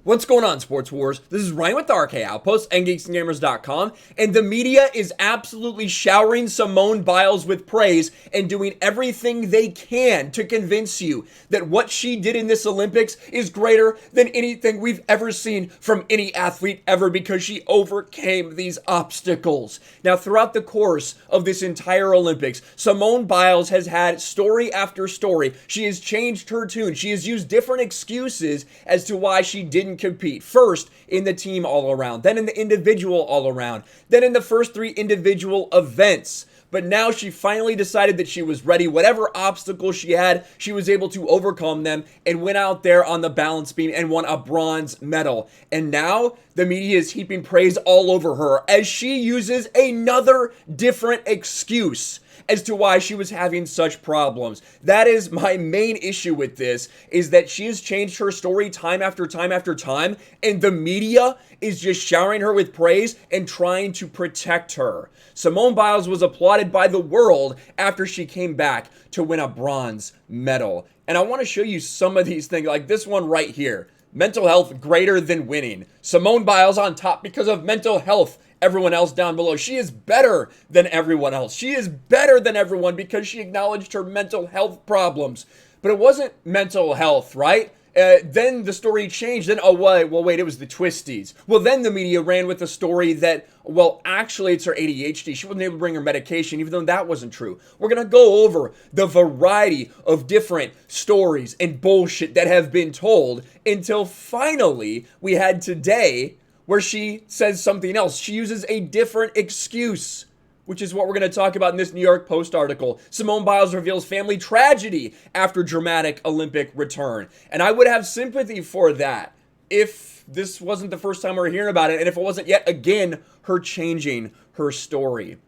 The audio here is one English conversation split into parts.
What's going on, Sports Wars? This is Ryan with the RK Outpost and GeeksGamers.com, and the media is absolutely showering Simone Biles with praise and doing everything they can to convince you that what she did in this Olympics is greater than anything we've ever seen from any athlete ever because she overcame these obstacles. Now, throughout the course of this entire Olympics, Simone Biles has had story after story. She has changed her tune. She has used different excuses as to why she didn't compete. First in the team all around, then in the individual all around, then in the first three individual events. But now she finally decided that she was ready. Whatever obstacles she had, she was able to overcome them and went out there on the balance beam and won a bronze medal. And now the media is heaping praise all over her as she uses another different excuse as to why she was having such problems. That is my main issue with this, is that she has changed her story time after time after time, and the media is just showering her with praise and trying to protect her. Simone Biles was applauded by the world after she came back to win a bronze medal. And I want to show you some of these things, like this one right here. Mental health greater than winning. Simone Biles on top because of mental health. Everyone else down below. She is better than everyone else. She is better than everyone because she acknowledged her mental health problems. But it wasn't mental health, right? Then the story changed. Then, wait, it was the twisties. Well, then the media ran with the story that, well, actually it's her ADHD. She wasn't able to bring her medication, even though that wasn't true. We're going to go over the variety of different stories and bullshit that have been told until finally we had today where she says something else. She uses a different excuse, which is what we're going to talk about in this New York Post article. Simone Biles reveals family tragedy after dramatic Olympic return. And I would have sympathy for that if this wasn't the first time we're hearing about it, and if it wasn't yet again her changing her story.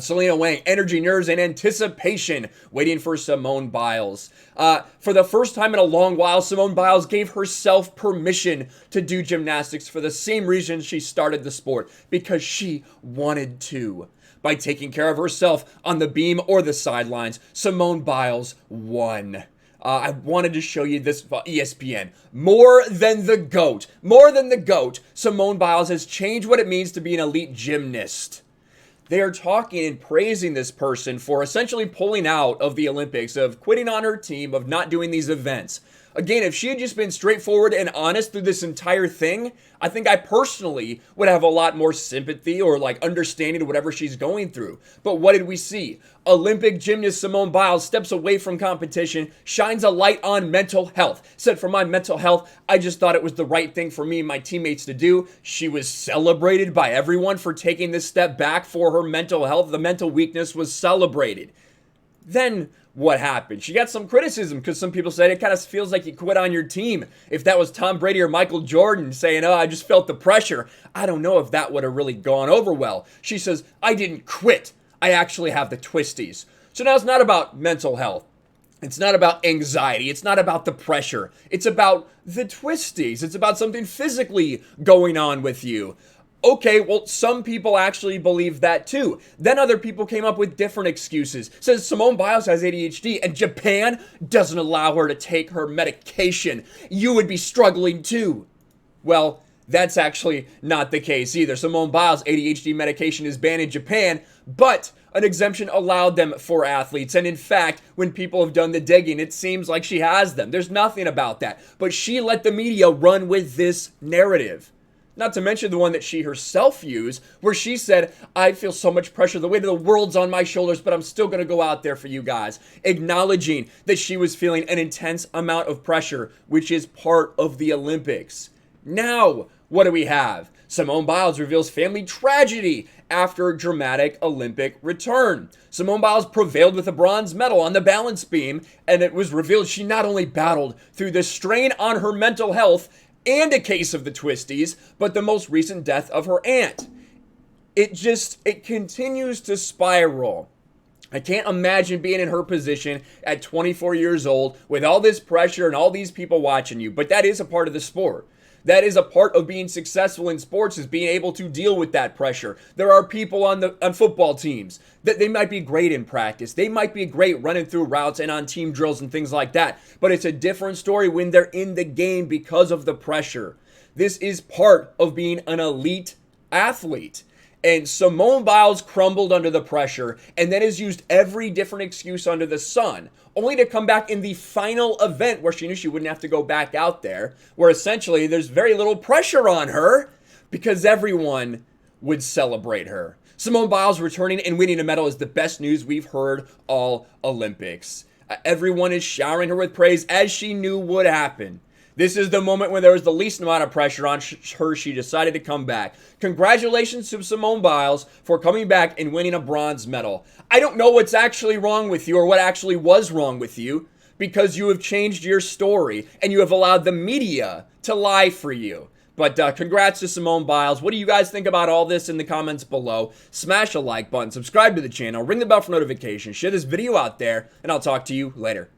Selena weighing energy, nerves, and anticipation, waiting for Simone Biles. For the first time in a long while, Simone Biles gave herself permission to do gymnastics for the same reason she started the sport, because she wanted to. By taking care of herself on the beam or the sidelines, Simone Biles won. I wanted to show you this ESPN. More than the GOAT, Simone Biles has changed what it means to be an elite gymnast. They are talking and praising this person for essentially pulling out of the Olympics, of quitting on her team, of not doing these events. Again, if she had just been straightforward and honest through this entire thing, I think I personally would have a lot more sympathy or understanding of whatever she's going through. But what did we see? Olympic gymnast Simone Biles steps away from competition, shines a light on mental health. Said, for my mental health, I just thought it was the right thing for me and my teammates to do. She was celebrated by everyone for taking this step back for her mental health. The mental weakness was celebrated. Then what happened? She got some criticism because some people said it kind of feels like you quit on your team. If that was Tom Brady or Michael Jordan saying, oh, I just felt the pressure, I don't know if that would have really gone over well. She says, I didn't quit. I actually have the twisties. So now it's not about mental health. It's not about anxiety. It's not about the pressure. It's about the twisties. It's about something physically going on with you. Okay, well, some people actually believe that too. Then other people came up with different excuses. Says Simone Biles has ADHD and Japan doesn't allow her to take her medication. You would be struggling too. Well, that's actually not the case either. Simone Biles' ADHD medication is banned in Japan, but an exemption allowed them for athletes. And in fact, when people have done the digging, it seems like she has them. There's nothing about that. But she let the media run with this narrative. Not to mention the one that she herself used, where she said, I feel so much pressure. The weight of the world's on my shoulders, but I'm still going to go out there for you guys. Acknowledging that she was feeling an intense amount of pressure, which is part of the Olympics. Now, what do we have? Simone Biles reveals family tragedy after dramatic Olympic return. Simone Biles prevailed with a bronze medal on the balance beam, and it was revealed she not only battled through the strain on her mental health and a case of the twisties, but the most recent death of her aunt. It continues to spiral. I can't imagine being in her position at 24 years old with all this pressure and all these people watching you, but that is a part of the sport. That is a part of being successful in sports, is being able to deal with that pressure. There are people on football teams that they might be great in practice. They might be great running through routes and on team drills and things like that. But it's a different story when they're in the game because of the pressure. This is part of being an elite athlete. And Simone Biles crumbled under the pressure and then has used every different excuse under the sun, only to come back in the final event where she knew she wouldn't have to go back out there, where essentially there's very little pressure on her because everyone would celebrate her. Simone Biles returning and winning a medal is the best news we've heard all Olympics. Everyone is showering her with praise, as she knew would happen. This is the moment when there was the least amount of pressure on her. She decided to come back. Congratulations to Simone Biles for coming back and winning a bronze medal. I don't know what's actually wrong with you or what actually was wrong with you, because you have changed your story and you have allowed the media to lie for you. But congrats to Simone Biles. What do you guys think about all this in the comments below? Smash a like button, subscribe to the channel, ring the bell for notifications, share this video out there, and I'll talk to you later.